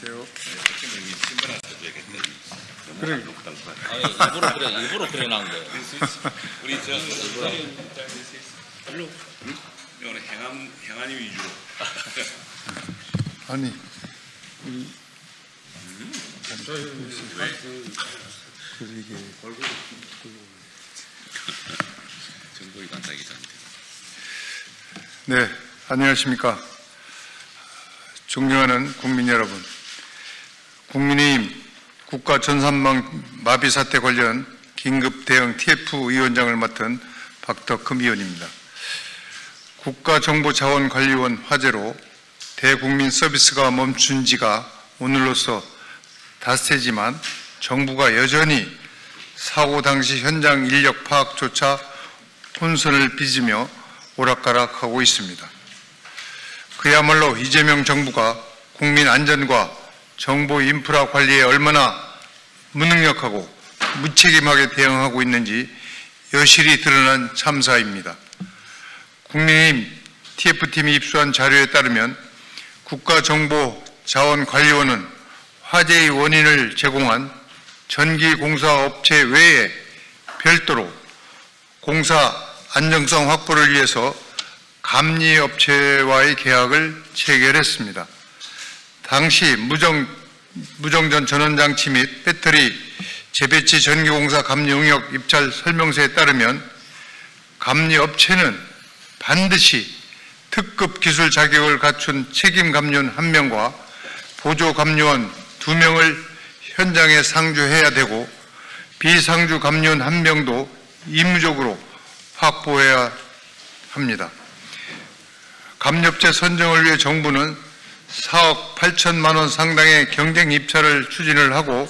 안녕하세요. 그래. 일부러 그래 나온 거예요. 우리 저 별로 오늘 행안위 위주로. 아니 이게 정보위 간사 기자입니다. 네, 안녕하십니까. 존경하는 국민 여러분, 국민의힘 국가 전산망 마비 사태 관련 긴급 대응 TF위원장을 맡은 박덕흠 의원입니다. 국가정보자원관리원 화재로 대국민 서비스가 멈춘 지가 오늘로서 닷새지만 정부가 여전히 사고 당시 현장 인력 파악조차 혼선을 빚으며 오락가락하고 있습니다. 그야말로 이재명 정부가 국민 안전과 정보 인프라 관리에 얼마나 무능력하고 무책임하게 대응하고 있는지 여실히 드러난 참사입니다. 국민의힘 TF팀이 입수한 자료에 따르면 국가정보자원관리원은 화재의 원인을 제공한 전기공사업체 외에 별도로 공사 안정성 확보를 위해서 감리업체와의 계약을 체결했습니다. 당시 무정전 전원장치 및 배터리 재배치 전기공사 감리 용역 입찰 설명서에 따르면 감리업체는 반드시 특급 기술 자격을 갖춘 책임 감리원 1명과 보조 감리원 2명을 현장에 상주해야 되고 비상주 감리원 1명도 임무적으로 확보해야 합니다. 감리업체 선정을 위해 정부는 4억 8천만 원 상당의 경쟁 입찰을 추진을 하고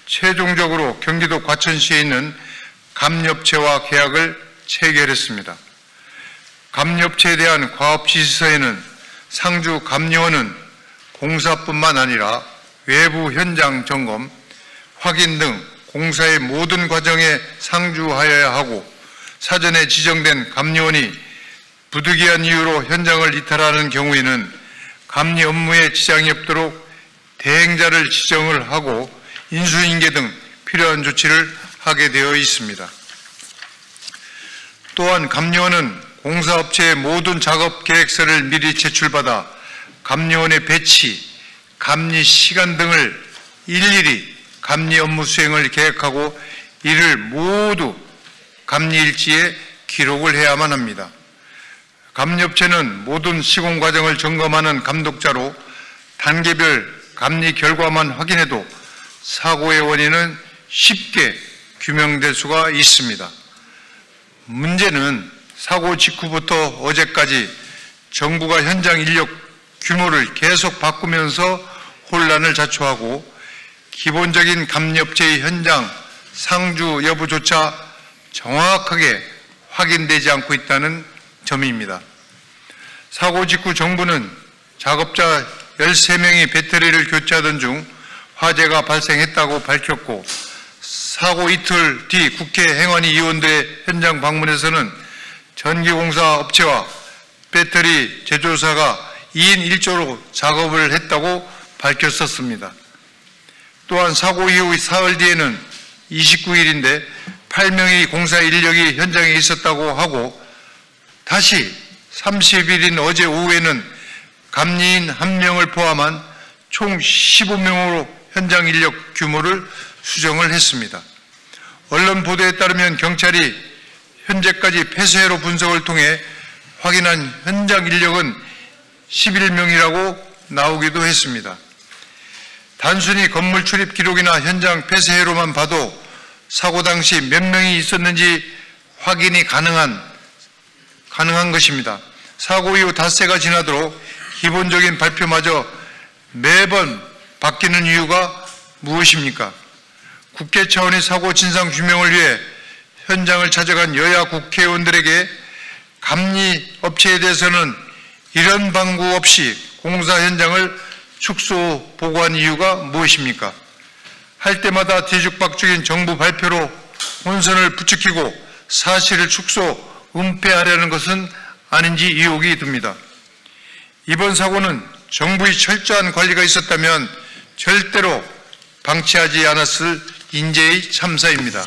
최종적으로 경기도 과천시에 있는 감리업체와 계약을 체결했습니다. 감리업체에 대한 과업지시서에는 상주 감리원은 공사뿐만 아니라 외부 현장 점검, 확인 등 공사의 모든 과정에 상주하여야 하고 사전에 지정된 감리원이 부득이한 이유로 현장을 이탈하는 경우에는 감리 업무에 지장이 없도록 대행자를 지정을 하고 인수인계 등 필요한 조치를 하게 되어 있습니다. 또한 감리원은 공사업체의 모든 작업 계획서를 미리 제출받아 감리원의 배치, 감리 시간 등을 일일이 감리 업무 수행을 계획하고 이를 모두 감리일지에 기록을 해야만 합니다. 감리업체는 모든 시공 과정을 점검하는 감독자로 단계별 감리 결과만 확인해도 사고의 원인은 쉽게 규명될 수가 있습니다. 문제는 사고 직후부터 어제까지 정부가 현장 인력 규모를 계속 바꾸면서 혼란을 자초하고 기본적인 감리업체의 현장 상주 여부조차 정확하게 확인되지 않고 있다는 점입니다. 사고 직후 정부는 작업자 13명이 배터리를 교체하던 중 화재가 발생했다고 밝혔고 사고 이틀 뒤 국회 행안위위원들의 현장 방문에서는 전기공사 업체와 배터리 제조사가 2인 1조로 작업을 했다고 밝혔었습니다. 또한 사고 이후 사흘 뒤에는 29일인데 8명의 공사 인력이 현장에 있었다고 하고 다시 30일인 어제 오후에는 감리인 1명을 포함한 총 15명으로 현장 인력 규모를 수정을 했습니다. 언론 보도에 따르면 경찰이 현재까지 폐쇄로 분석을 통해 확인한 현장 인력은 11명이라고 나오기도 했습니다. 단순히 건물 출입 기록이나 현장 폐쇄로만 봐도 사고 당시 몇 명이 있었는지 확인이 가능한 것입니다. 사고 이후 닷새가 지나도록 기본적인 발표마저 매번 바뀌는 이유가 무엇입니까? 국회 차원의 사고 진상 규명을 위해 현장을 찾아간 여야 국회의원들에게 감리 업체에 대해서는 이런 방구 없이 공사 현장을 축소 보고한 이유가 무엇입니까? 할 때마다 뒤죽박죽인 정부 발표로 혼선을 부추기고 사실을 축소, 은폐하려는 것은 아닌지 의혹이 듭니다. 이번 사고는 정부의 철저한 관리가 있었다면 절대로 방치하지 않았을 인재의 참사입니다.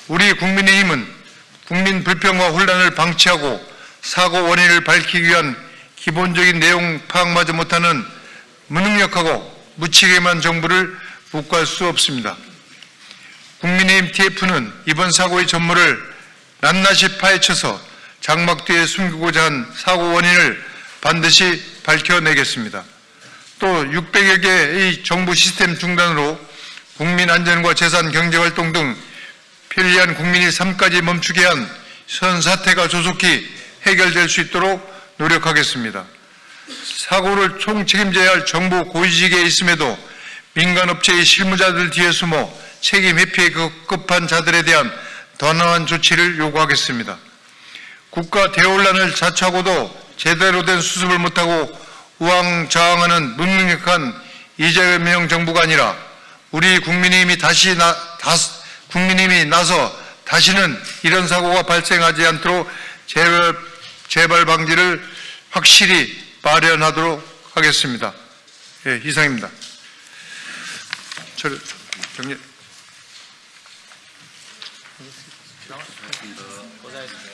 우리 국민의힘은 국민 불평과 혼란을 방치하고 사고 원인을 밝히기 위한 기본적인 내용 파악마저 못하는 무능력하고 무책임한 정부를 묵과할 수 없습니다. 국민의힘 TF는 이번 사고의 전모를 낱낱이 파헤쳐서 장막 뒤에 숨기고자 한 사고 원인을 반드시 밝혀내겠습니다. 또 600여 개의 정부 시스템 중단으로 국민 안전과 재산, 경제활동 등 편리한 국민의 삶까지 멈추게 한 현 사태가 조속히 해결될 수 있도록 노력하겠습니다. 사고를 총책임져야 할 정부 고위직에 있음에도 민간업체의 실무자들 뒤에 숨어 책임 회피에 급급한 자들에 대한 더 나은 조치를 요구하겠습니다. 국가 대혼란을 자초하고도 제대로 된 수습을 못하고 우왕좌왕하는 무능력한 이재명 정부가 아니라 우리 국민의힘이 나서 다시는 이런 사고가 발생하지 않도록 재발 방지를 확실히 마련하도록 하겠습니다. 예, 이상입니다. 정리. 고생하셨습니다.